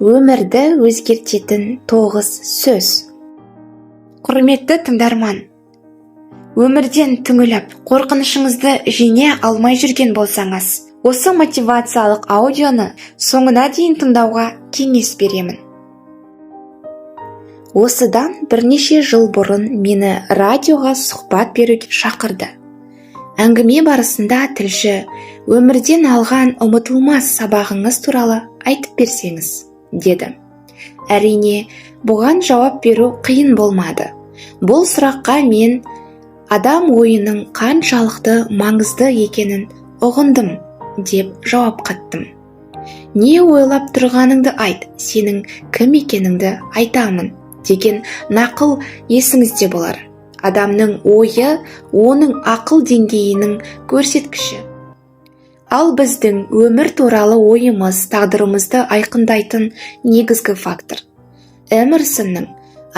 Өмірді өзгертетін 9 сөз. Құрметті тыңдарман, өмірден түңіліп, қорқынышыңызды жеңе алмай жүрген болсаңыз, осы мотивациялық аудионы соңына дейін тыңдауға кеңес беремін. Осыдан бірнеше жыл бұрын мені радиоға сұхбат беруге шақырды. Әңгіме барысында тілші өмірден алған ұмытылмас сабағыңыз туралы айтып берсеңіз, деді. Әрине, бұған жауап беру қиын болмады. Бұл сұраққа мен адам ойының қаншалықты маңызды екенін ұғындым деп жауап қаттым. Не ойлап тұрғаныңды айт, сенің кім екеніңді айтамын деген нақыл есіңізде болар. Адамның ойы оның ақыл деңгейінің көрсеткіші. Ал біздің өмір туралы ойымыз тағдырымызды айқындайтын негізгі фактор. Эмерсонның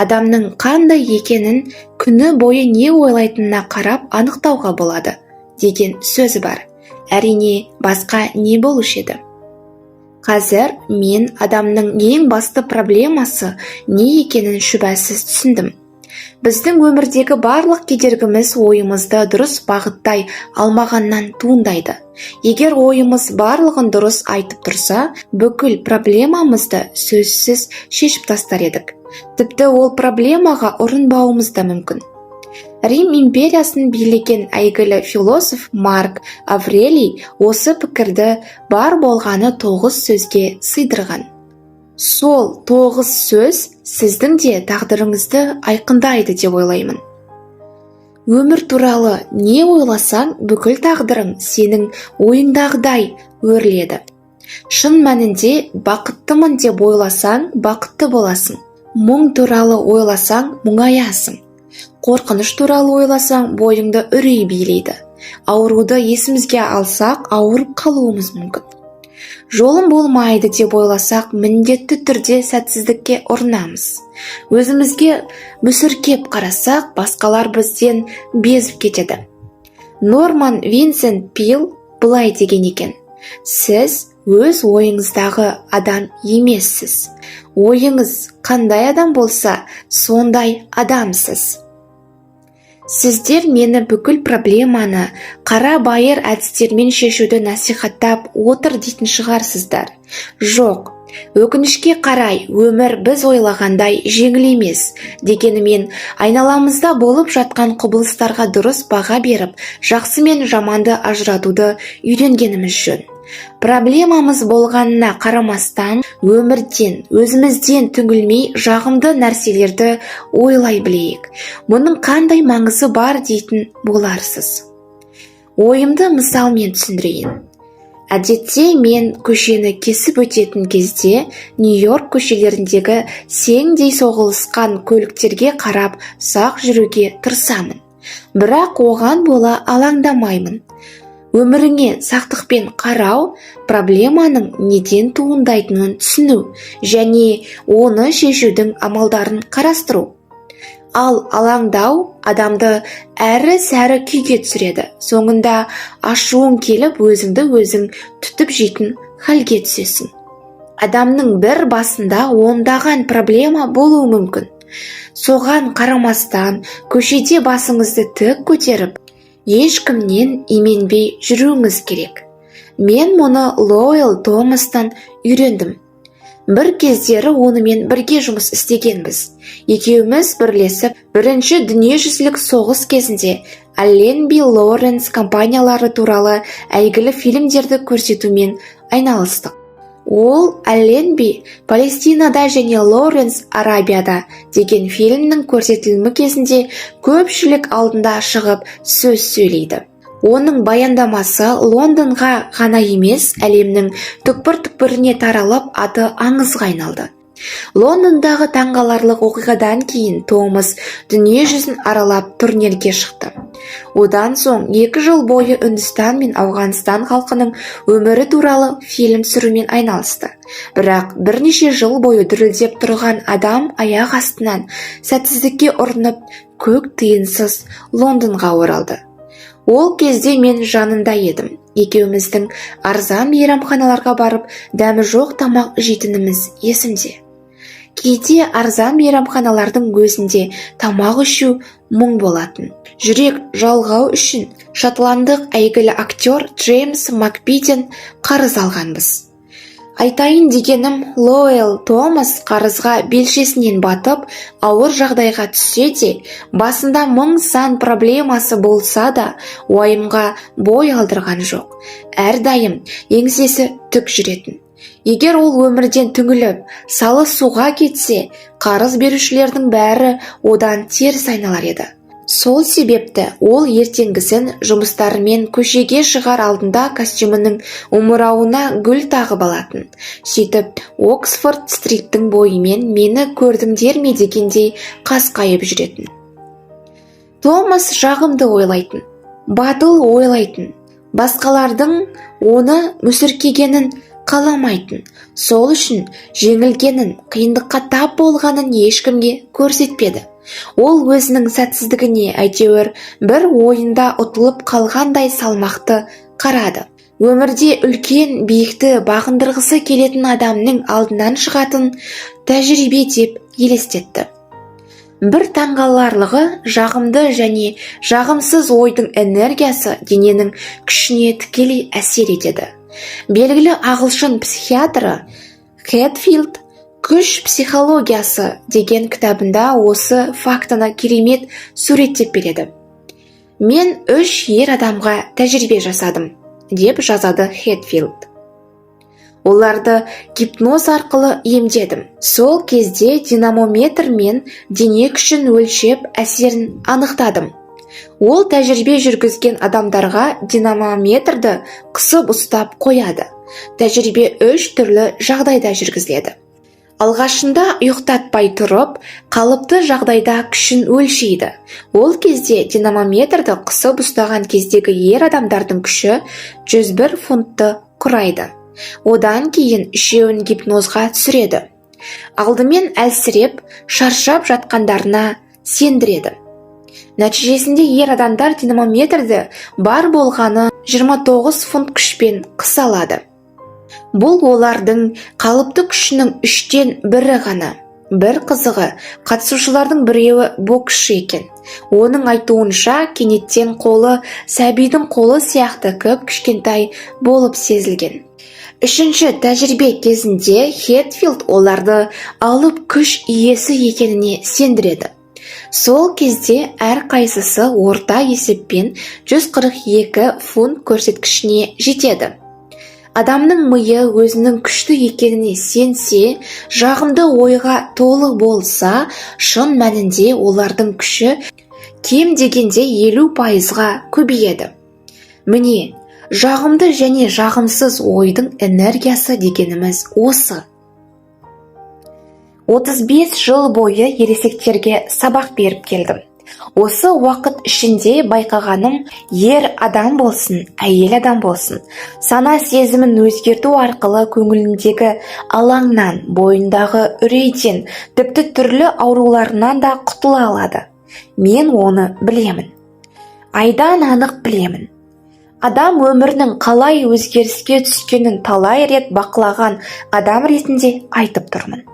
адамның қандай екенін күні бойы не ойлайтынына қарап анықтауға болады деген сөзі бар. Әрине, басқа не болушы еді? Қазір мен адамның ең басты проблемасы не екенін шүбәсіз түсіндім. Біздің өмірдегі барлық кедергіміз ойымызды дұрыс бағыттай алмағаннан туындайды. Егер ойымыз барлығын дұрыс айтып тұрса, бүкіл проблемамызды сөзсіз шешіп тастар едік. Тіпті ол проблемаға ұрынбауымыз да мүмкін. Рим империясын билеген әйгілі философ Марк Аврелий осы пікірді бар болғаны 9 сөзге сыйдырған. Сол 9 сөз сіздің де тағдырыңызды айқындайды деп ойлаймын. Өмір туралы не ойласаң, бүкіл тағдырың сенің ойыңдағыдай өрледі. Шын мәнінде бақыттымын деп ойласаң, бақытты боласың. Мұң туралы ойласаң, мұңаясың. Қорқыныш туралы ойласаң, бойыңды үрей билейді. Ауруды есімізге алсақ, ауырып қалуымыз мүмкін. Жолым болмайды деп ойласақ, міндетті түрде сәтсіздікке ұрынамыз. Өзімізге мүсіркеп қарасақ, басқалар бізден безіп кетеді. Норман Винсент Пил былай деген екен: сіз өз ойыңыздағы адам емессіз. Ойыңыз қандай адам болса, сондай адамсыз. Сіздер мені бүкіл проблеманы қара байыр әдістермен шешуді насихаттап отыр дейтін шығарсыздар. Жоқ, өкінішке қарай, өмір біз ойлағандай жеңіл емес. Дегенімен, айналамызда болып жатқан құбылыстарға дұрыс баға беріп, жақсы мен жаманды ажыратуды үйренгеніміз жөн. Проблемамыз болғанына қарамастан, өмірден, өзімізден түңілмей жағымды нәрселерді ойлай білейік. Мұның қандай маңызы бар дейтін боларсыз. Ойымды мысалмен түсіндірейін. Әдетте мен көшені кесіп өтетін кезде Нью-Йорк көшелеріндегі сеңдей соғылысқан көліктерге қарап сақ жүруге тырысамын. Бірақ оған бола алаңдамаймын. Өміріңе сақтықпен қарау, проблеманың неден туындайтынын түсіну және оны шешудің амалдарын қарастыру. Ал алаңдау адамды әрі-сәрі күйге түсіреді. Соңында ашуың келіп, өзіңді өзің түтіп жейтін халге түсесің. Адамның бір басында ондаған проблема болуы мүмкін. Соған қарамастан, көшеде басыңызды тік көтеріп, ешкімнен именбей жүруіңіз керек. Мен мұны Лоэл Томастан үйрендім. Бір кездері онымен бірге жұмыс істегенбіз. Екеуміз бірлесіп, бірінші дүниежүзілік соғыс кезінде Алленби Лоуренс компаниялары туралы әйгілі фильмдерді көрсетумен айналыстық. Ол Алленби Палестинада және Лоуренс Арабияда деген фильмнің көрсетілімі кезінде көпшілік алдында шығып сөз сөйлейді. Оның баяндамасы Лондонға ғана емес, әлемнің түкпір-түкпіріне таралып, аты аңызға айналды. Лондондағы таңғаларлық оқиғадан кейін Томас дүние жүзін аралап турнирге шықты. Одан соң 2 жыл бойы Үндістан мен Ауғанстан халқының өмірі туралы фильм түсірумен айналысты. Бірақ бірнеше жыл бойы дүрілдеп тұрған адам аяқ астынан сәтсіздікке ұрынып, көк тиынсыз Лондонға оралды. Ол кезде мен жанында едім. Екеуміздің арзан мейрамханаларға барып, дәмі жоқ тамақ жейтініміз есімде. Кейде арзан мейрамханалардың өзінде тамақ ішу мұң болатын. Жүрек жалғау үшін шотландық әйгілі актер Джеймс Макбиден қарыз алғанбыз. Айтайын дегенім, Лоэл Томас қарызға белшесінен батып, ауыр жағдайға түссе де, басында мың сан проблемасы болса да, уайымға бой алдырған жоқ. Әрдайым еңсесі тік жүретін. Егер ол өмірден түңіліп, салы суға кетсе, қарыз берушілердің бәрі одан теріс айналар еді. Сол себепті ол ертеңгісін жұмыстарымен көшеге шығар алдында костюмінің омырауына гүл тағып алатын. Сөйтіп, Оксфорд-стриттің бойымен мені көрдіңдер ме дегендей қасқайып жүретін. Томас жағымды ойлайтын, батыл ойлайтын, басқалардың оны мүсіркегенін қаламайтын. Сол үшін жеңілгенін, қиындыққа тап болғанын ешкімге көрсетпеді. Ол өзінің сәтсіздігіне әйтеуір бір ойында ұтылып қалғандай салмақты қарады. Өмірде үлкен биікті бағындырғысы келетін адамның алдынан шығатын тәжірибе деп елестетті. Бір таңғаларлығы, жағымды және жағымсыз ойдың энергиясы дененің күшіне тікелей әсер етеді. Белгілі ағылшын психиатры Хэтфилд «Күш психологиясы» деген кітабында осы фактыны керемет суреттеп береді. Мен 3 ер адамға тәжірибе жасадым, деп жазады Хэтфилд. Оларды гипноз арқылы емдедім. Сол кезде динамометрмен дене күшін өлшеп әсерін анықтадым. Ол тәжірибе жүргізген адамдарға динамометрді қысып ұстап қояды. Тәжірибе 3 түрлі жағдайда жүргізіледі. Алғашында ұйықтатпай тұрып, қалыпты жағдайда күшін өлшейді. Ол кезде динамометрді қысып ұстаған кездегі ер адамдардың күші 101 фунтты құрайды. Одан кейін үшеуін гипнозға түсіреді. Алдымен әлсіреп, шаршап жатқандарына сендіреді. Нәтижесінде ер адамдар динамометрді бар болғаны 29 фунт күшпен қыса алады. Бұл олардың қалыпты күшінің 3-тен 1 ғана. Бір қызығы, қатысушылардың біреуі боксшы екен. Оның айтуынша кенеттен қолы сәбидің қолы сияқты кішкентай болып сезілген. 3-ші тәжірибе кезінде Хэтфилд оларды алып күш иесі екеніне сендіреді. Сол кезде әрқайсысы орта есеппен 142 фунт көрсеткішіне жетеді. Адамның миы өзінің күшті екеніне сенсе, жағымды ойға толы болса, шын мәнінде олардың күші кем дегенде 50%-ға көбейеді. Міне, жағымды және жағымсыз ойдың энергиясы дегеніміз осы. 35 жыл бойы ересектерге сабақ беріп келдім. Осы уақыт ішінде байқағаным, ер адам болсын, әйел адам болсын, сана сезімін өзгерту арқылы көңіліндегі алаңнан, бойындағы үрейден, тіпті түрлі ауруларынан да құтыла алады. Мен оны білемін. Айдан анық білемін. Адам өмірінің қалай өзгеріске түскенін талай рет бақылаған адам ретінде айтып тұрмын.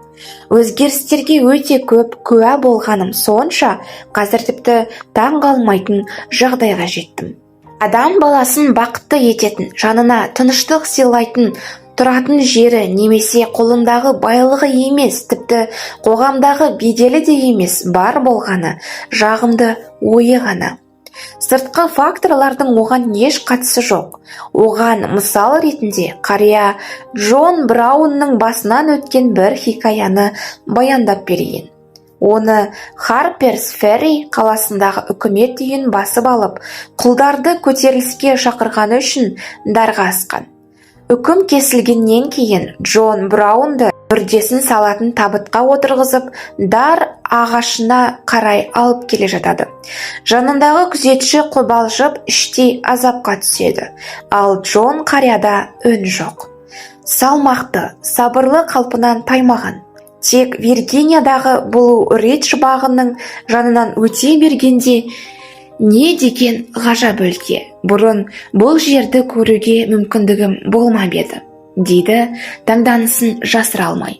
Өзгерістерге өте көп куә болғаным сонша, қазір тіпті таң қалмайтын жағдайға жеттім. Адам баласын бақытты ететін, жанына тыныштық сыйлайтын, тұратын жері немесе қолындағы байлығы емес, тіпті қоғамдағы беделі де емес, бар болғаны жағымды ойы ғана. Сыртқы факторлардың оған еш қатысы жоқ. Оған мысал ретінде қария Джон Браунның басынан өткен бір хикаяны баяндап берейін. Оны Харперс Ферри қаласындағы үкімет үйін басып алып, құлдарды көтеріліске шақырғаны үшін дарға асқан. Үкім кесілгеннен кейін Джон Браунды мүрдесін салатын табытқа отырғызып, дар ағашына қарай алып келе жатады. Жанындағы күзетші қобалжып, іштей азапқа түседі. Ал Джон қарияда үн жоқ. Салмақты, сабырлы қалпынан таймаған. Тек Виргиниядағы Блу Ридж бағының жанынан өте бергенде Не деген ғажап өлке, бұрын бұл жерді көруге мүмкіндігім болмап еді, дейді таңданысын жасыра алмай.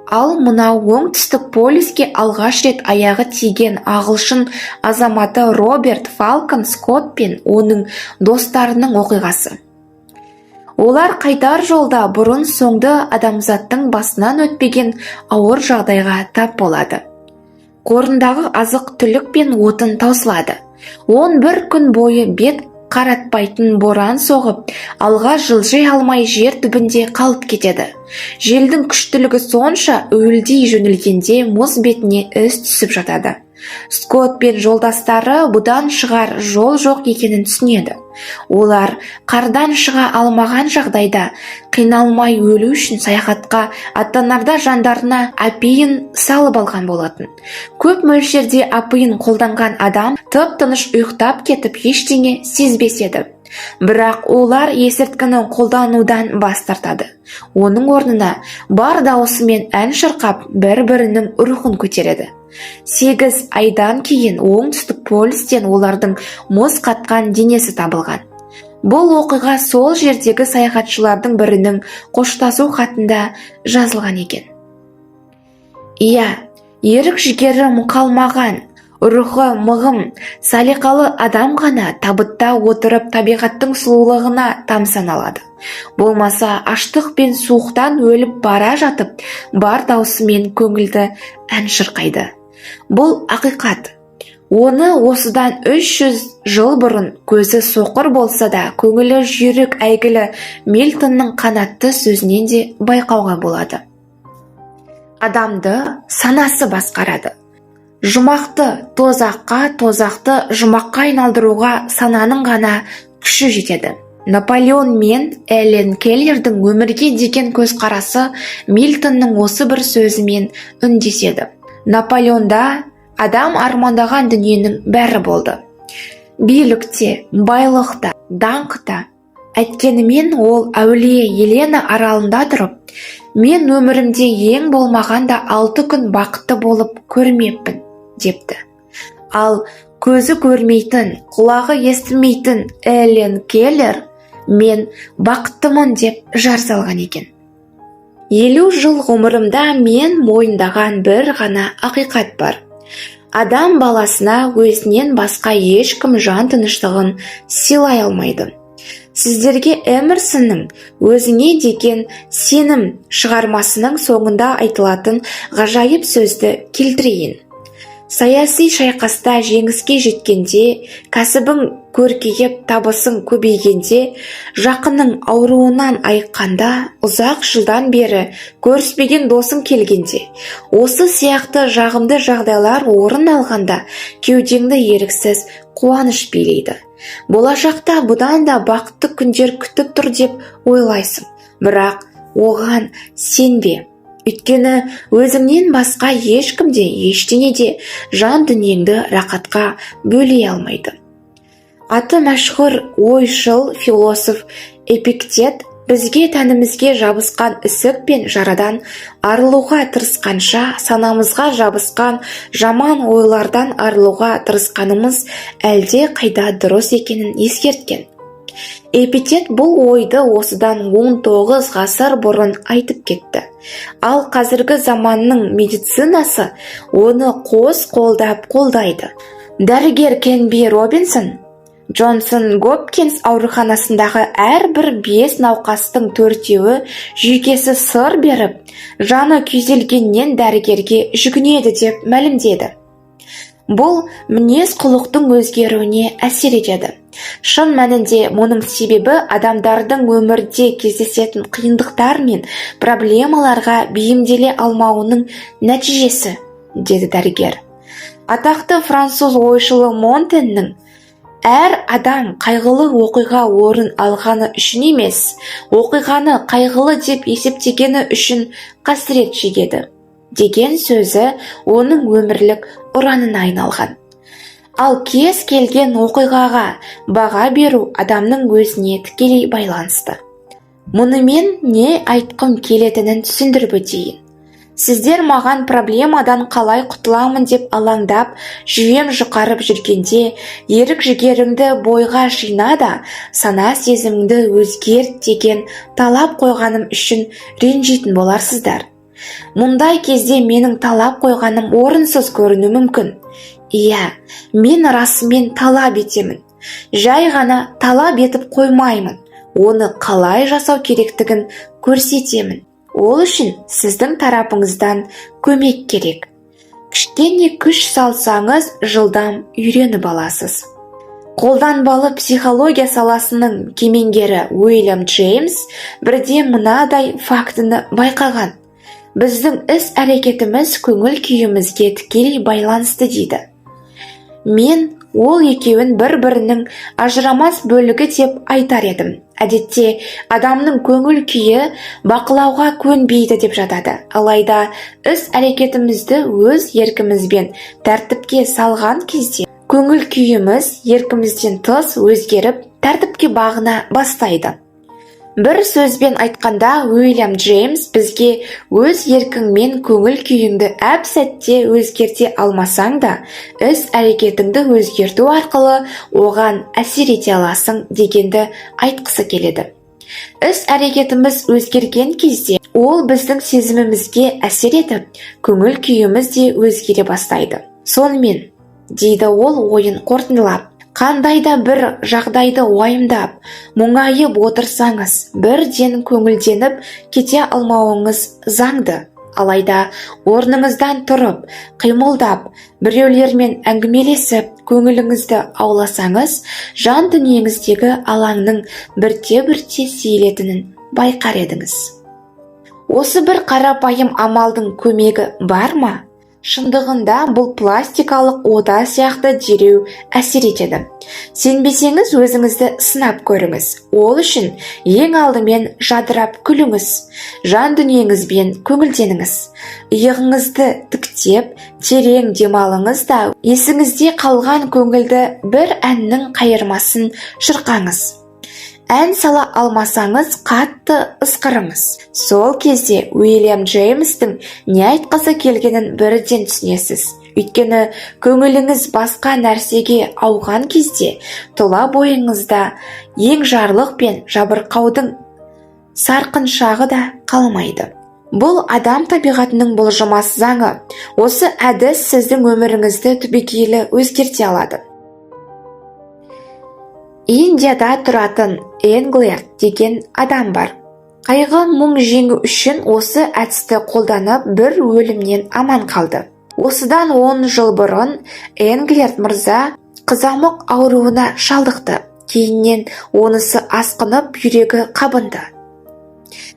Ал мынау оңтүстік полюске алғаш рет аяғы тиген ағылшын азаматы Роберт Фалкон Скотт пен оның достарының оқиғасы. Олар қайтар жолда бұрын соңды адамзаттың басынан өтпеген ауыр жағдайға тап болады. Қорындағы азық түлік пен отын таусылады. 11 күн бойы бет қаратпайтын боран соғып, алға жылжи алмай жер түбінде қалып кетеді. Желдің күштілігі сонша уілдей жөнелгенде мұз бетіне із түсіп жатады. Скотт пен жолдастары бұдан шығар жол жоқ екенін түсінеді. Олар қардан шыға алмаған жағдайда қиналмай өлу үшін саяхатқа аттанарда жандарына апиын салып алған болатын. Көп мөлшерде апиын қолданған адам тып-тыныш ұйықтап кетіп ештеңе сезбес еді. Бірақ олар есірткіні қолданудан бас тартады. Оның орнына бар даусымен ән шырқап, бір-бірінің рухын көтереді. 8 айдан кейін оңтүстік полюстен олардың мұз қатқан денесі табылған. Бұл оқиға сол жердегі саяхатшылардың бірінің қоштасу хатында жазылған екен. Иә, ерік жігері мұқалмаған, рухы мығым, салиқалы адам ғана табытта отырып табиғаттың сұлулығына тамсан алады. Болмаса аштық пен суықтан өліп бара жатып, бар даусымен көңілді ән шырқайды. Бұл ақиқат. Оны осыдан 300 жыл бұрын көзі соқыр болса да, көңілі жүйрік әйгілі Мильтонның қанатты сөзінен де байқауға болады. Адамды санасы басқарады. Жұмақты тозаққа, тозақты жұмаққа айналдыруға сананың ғана күші жетеді. Наполеон мен Эллен Келлердің өмірге деген көзқарасы Мильтонның осы бір сөзімен үндеседі. Наполеонда адам армандаған дүниенің бәрі болды. Билікте, байлықта, даңқта. Әйткенімен ол әулие Елена аралында тұрып, мен өмірімде ең болмағанда 6 күн бақытты болып көрмеппін, депті. Ал көзі көрмейтін, құлағы естімейтін Эллен Келлер мен бақыттымын деп жар салған екен. 50 жыл ғұмырымда мен мойындаған бір ғана ақиқат бар. Адам баласына өзінен басқа ешкім жан тыныштығын сыйлай алмайды. Сіздерге Эмерсонның өзіңе деген сенім шығармасының соңында айтылатын ғажайып сөзді келтірейін. Саяси шайқаста жеңіске жеткенде, кәсібің көркейіп, табысың көбейгенде, жақының ауруынан айыққанда, ұзақ жылдан бері көріспеген досың келгенде, осы сияқты жағымды жағдайлар орын алғанда, кеудеңді еріксіз қуаныш билейді. Болашақта бұдан да бақытты күндер күтіп тұр деп ойлайсың, бірақ оған сенбе. Өйткені өзіңнен басқа ешкім де, ештеңе де жан дүниеңді рақатқа бөлей алмайды. Аты мәшһүр ойшыл философ Эпиктет бізге тәнімізге жабысқан ісік пен жарадан арылуға тырысқанша, санамызға жабысқан жаман ойлардан арылуға тырысқанымыз әлде қайда дұрыс екенін ескерткен. Эпиктет бұл ойды осыдан 19 ғасыр бұрын айтып кетті. Ал қазіргі заманның медицинасы оны қос қолдап қолдайды. Дәрігер Кенби Робинсон, Джонсон Гопкинс ауруханасындағы әрбір 5 науқастың 4-еуі жүйкесі сыр беріп, жаны күйзелгеннен дәрігерге жүгінеді деп мәлімдеді. Бұл мінез құлықтың өзгеруіне әсер етеді. Шын мәнінде мұның себебі адамдардың өмірде кездесетін қиындықтар мен проблемаларға бейімделе алмауының нәтижесі, деді дәрігер. Атақты француз ойшылы Монтеньнің әр адам қайғылы оқиға орын алғаны үшін емес, оқиғаны қайғылы деп есептегені үшін қасірет шегеді деген сөзі оның өмірлік ұранына айналған. Ал кез келген оқиғаға баға беру адамның өзіне тікелей байланысты. Мұнымен не айтқым келетінін түсіндіріп өтейін. Сіздер маған проблемадан қалай құтыламын деп алаңдап, жүйем жұқарып жүргенде, ерік жігеріңді бойға жина да, сана сезіміңді өзгерт деген талап қойғаным үшін ренжитін боларсыздар. Мұндай кезде менің талап қойғаным орынсыз көріну мүмкін. Иә, мен расымен талап етемін. Жай ғана талап етіп қоймаймын. Оны қалай жасау керектігін көрсетемін. Ол үшін сіздің тарапыңыздан көмек керек. Кішкене күш салсаңыз, жылдам үйреніп аласыз. Қолданбалы психология саласының кемеңгері Уильям Джеймс бірде мынадай фактіні байқаған. Біздің іс-әрекетіміз көңіл күйімізге тікелей байланысты дейді. Мен ол екеуін бір-бірінің ажырамас бөлігі деп айтар едім. Әдетте, адамның көңіл күйі бақылауға көнбейді деп жатады. Алайда, іс-әрекетімізді өз еркімізбен тәртіпке салған кезде, көңіл күйіміз еркімізден тыс өзгеріп, тәртіпке бағына бастайды. Бір сөзбен айтқанда, Уильям Джеймс бізге өз еркіңмен көңіл күйіңді әп-сәтте өзгерте алмасаң да, іс-әрекетіңді өзгерту арқылы оған әсер ете аласың дегенді айтқысы келеді. Іс-әрекетіміз өзгерген кезде, ол біздің сезімімізге әсер етіп, көңіл күйіміз де өзгере бастайды. Сонымен, дейді ол ойын қорытындылап, қандай да бір жағдайды уайымдап, мұңайып отырсаңыз, бірден көңілденіп кете алмауыңыз заңды. Алайда орныңыздан тұрып, қимылдап, біреулермен әңгімелесіп, көңіліңізді ауласаңыз, жан дүниеңіздегі алаңның бірте-бірте сейілетінін байқар едіңіз. Осы бір қарапайым амалдың көмегі бар ма? Шындығында бұл пластикалық ода сияқты дереу әсер етеді. Сенбесеңіз, өзіңізді сынап көріңіз. Ол үшін ең алдымен жадырап күліңіз. Жан дүниеңізбен көңілденіңіз. Иығыңызды тіктеп, терең демалыңыз да, есіңізде қалған көңілді бір әннің қайырмасын шырқаңыз. Ән сала алмасаңыз, қатты ысқырыңыз. Сол кезде Уильям Джеймстің не айтқысы келгенін бірден түсінесіз. Өйткені көңіліңіз басқа нәрсеге ауған кезде, тұла бойыңызда ең жарлық пен жабырқаудың сарқыншағы да қалмайды. Бұл адам табиғатының бұлжымас заңы. Осы әдіс сіздің өміріңізді түбегейлі өзгерте алады. Индияда тұратын Энглерт деген адам бар. Қайғы мұң жеңу үшін осы әдісті қолданып бір өлімнен аман қалды. Осыдан 10 жыл бұрын Энглерт мырза қызамық ауруына шалдықты. Кейіннен онысы асқынып, жүрегі қабынды.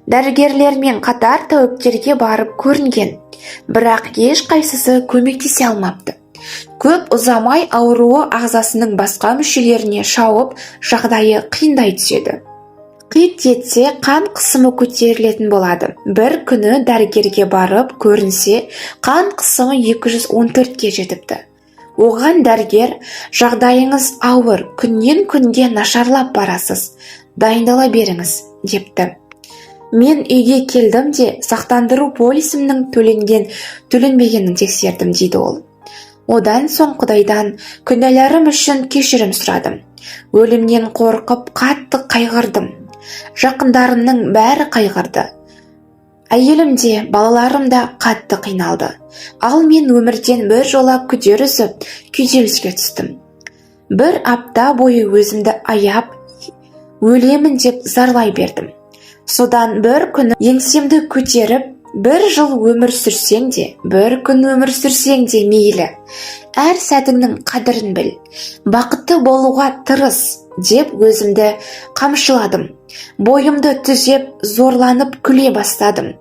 Дәрігерлермен қатар тәуіптерге барып көрінген, бірақ ешқайсысы көмектесе алмапты. Көп ұзамай ауруы ағзасының басқа мүшелеріне шауып, жағдайы қиындай түседі. Қит етсе, қан қысымы көтерілетін болады. Бір күні дәрігерге барып көрінсе, қан қысымы 214-ке жетіпті. Оған дәрігер, жағдайыңыз ауыр, күннен күнге нашарлап барасыз, дайындала беріңіз, депті. Мен үйге келдім де, сақтандыру полисімнің төленбегенін тексердім, дейді ол. Одан соң Құдайдан күнәларым үшін кешірім сұрадым. Өлімнен қорқып қатты қайғырдым. Жақындарымның бәрі қайғырды. Әйелім де, балаларым да қатты қиналды. Ал мен өмірден бір жола күдер үзіп, күйзеліске түстім. Бір апта бойы өзімді аяп, өлемін деп зарлай бердім. Содан бір күні еңсемді көтеріп, бір жыл өмір сүрсең де, бір күн өмір сүрсең де мейлі. Әр сәтіңнің қадірін біл. Бақытты болуға тырыс, деп өзімді қамшыладым. Бойымды түзеп, зорланып күле бастадым.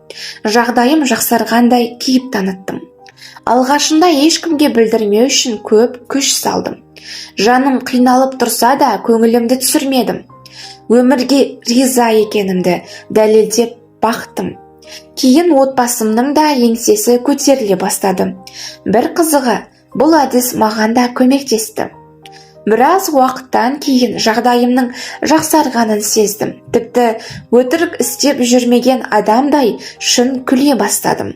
Жағдайым жақсарғандай кейіп таныттым. Алғашында ешкімге білдірмеу үшін көп күш салдым. Жаным қиналып тұрса да, көңілімді түсірмедім. Өмірге риза екенімді дәлелдеп бақтым. Кейін отбасымның да еңсесі көтеріле бастады. Бір қызығы, бұл әдіс маған да көмектесті. Біраз уақыттан кейін жағдайымның жақсарғанын сездім. Тіпті өтірік істеп жүрмеген адамдай шын күле бастадым.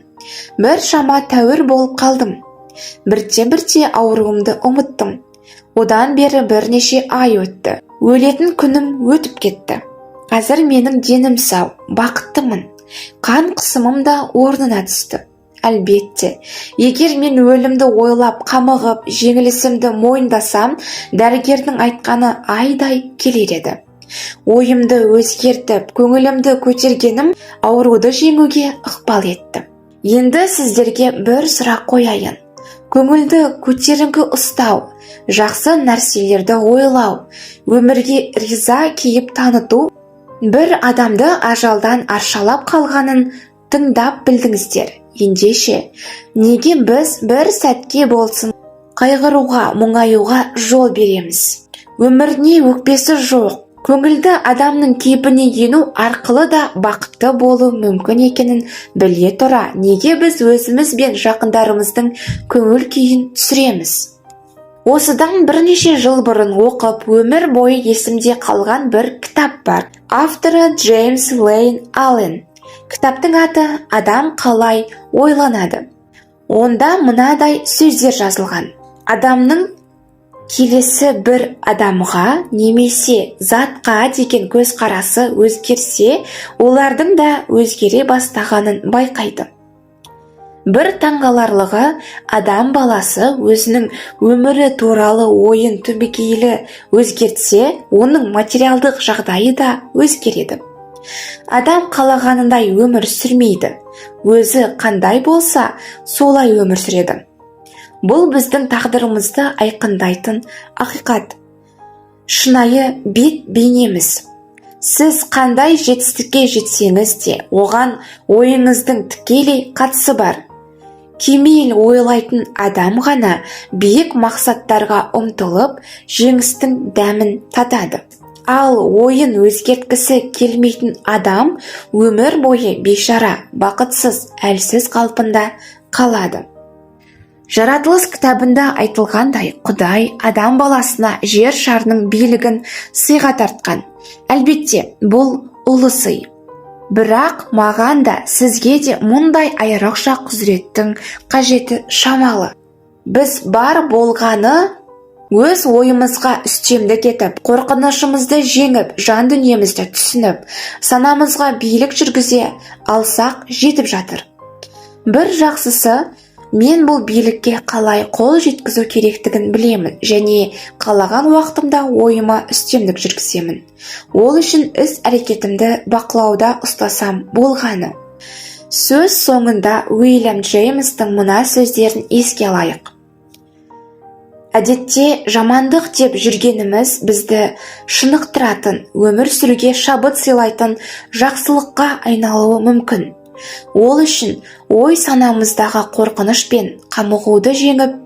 Бір шама тәуір болып қалдым. Бірте-бірте ауруымды ұмыттым. Одан бері бірнеше ай өтті. Өлетін күнім өтіп кетті. Қазір менің денім сау, бақыттымын. Қан қысымым да орнына түсті. Әлбетте, егер мен өлімді ойлап қамығып, жеңілісімді мойындасам, дәрігердің айтқаны айдай келер еді. Ойымды өзгертіп, көңілімді көтергенім ауруды жеңуге ықпал етті. Енді сіздерге бір сұрақ қояйын. Көңілді көтеріңкі ұстау, жақсы нәрселерді ойлау, өмірге риза кейіп таныту, бір адамды ажалдан аршалап қалғанын тыңдап білдіңіздер. Ендеше, неге біз бір сәтке болсын қайғыруға, мұңаюға жол береміз? Өміріне өкпесі жоқ, көңілді адамның кейпіне ену арқылы да бақытты болу мүмкін екенін біле тұра, неге біз өзіміз бен жақындарымыздың көңіл күйін түсіреміз? Осыдан бірнеше жыл бұрын оқып, өмір бойы есімде қалған бір кітап бар. Авторы Джеймс Лейн Аллен. Кітаптың аты «Адам қалай ойланады». Онда мынадай сөздер жазылған. Адамның келесі бір адамға немесе затқа деген көзқарасы өзгерсе, олардың да өзгере бастағанын байқайды. Бір таңғаларлығы, адам баласы өзінің өмірі туралы ойын түбегейлі өзгертсе, оның материалдық жағдайы да өзгереді. Адам қалағанындай өмір сүрмейді. Өзі қандай болса, солай өмір сүреді. Бұл біздің тағдырымызды айқындайтын ақиқат. Шынайы бет бейнеміз. Сіз қандай жетістікке жетсеңіз де, оған ойыңыздың тікелей қатысы бар. Кемел ойлайтын адам ғана биік мақсаттарға ұмтылып, жеңістің дәмін татады. Ал ойын өзгерткісі келмейтін адам өмір бойы бейшара, бақытсыз, әлсіз қалпында қалады. Жаратылыс кітабында айтылғандай, Құдай адам баласына жер шарының билігін сыйға тартқан. Әлбетте, бұл ұлы сый. Бірақ маған да, сізге де мұндай айрықша құзыреттің қажеті шамалы. Біз бар болғаны өз ойымызға үстемдік етіп, қорқынышымызды жеңіп, жан дүниемізді түсініп, санамызға билік жүргізе алсақ жетіп жатыр. Бір жақсысы, мен бұл билікке қалай қол жеткізу керектігін білемін және қалаған уақытымда ойыма үстемдік жүргіземін. Ол үшін іс-әрекетімді бақылауда ұстасам болғаны. Сөз соңында Уильям Джеймстің мына сөздерін еске алайық. Әдетте жамандық деп жүргеніміз бізді шынықтыратын, өмір сүруге шабыт сыйлайтын жақсылыққа айналуы мүмкін. Ол үшін ой санамыздағы қорқыныш пен қамығуды жеңіп,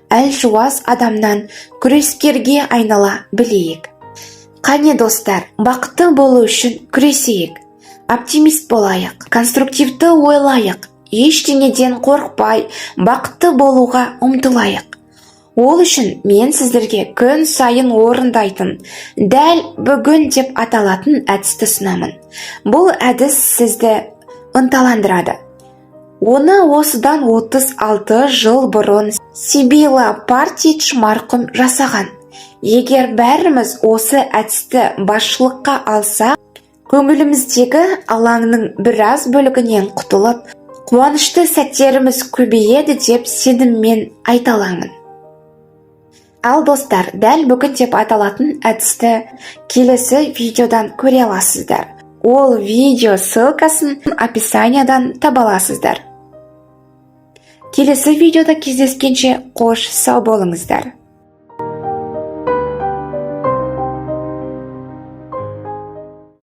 әлжуаз адамнан күрескерге айнала білейік. Қане достар, бақытты болу үшін күресейік. Оптимист болайық, конструктивті ойлайық, ештеңеден қорықпай, бақытты болуға ұмтылайық. Ол үшін мен сіздерге күн сайын орындайтын, дәл бүгін деп аталатын әдісті ұсынамын. Бұл әдіс сізді ынталандырады. Оны осыдан 36 жыл бұрын Сибила Партидж марқұм жасаған. Егер бәріміз осы әдісті басшылыққа алсақ, көңіліміздегі алаңның біраз бөлігінен құтылып, қуанышты сәттеріміз көбейеді деп сеніммен айта аламын. Ал достар, дәл бүгін деп аталатын әдісті келесі видеодан көре аласыздар. Ол видео ссылкасын описаниядан таба аласыздар. Келесі видеода кездескенше қош сау болыңыздар.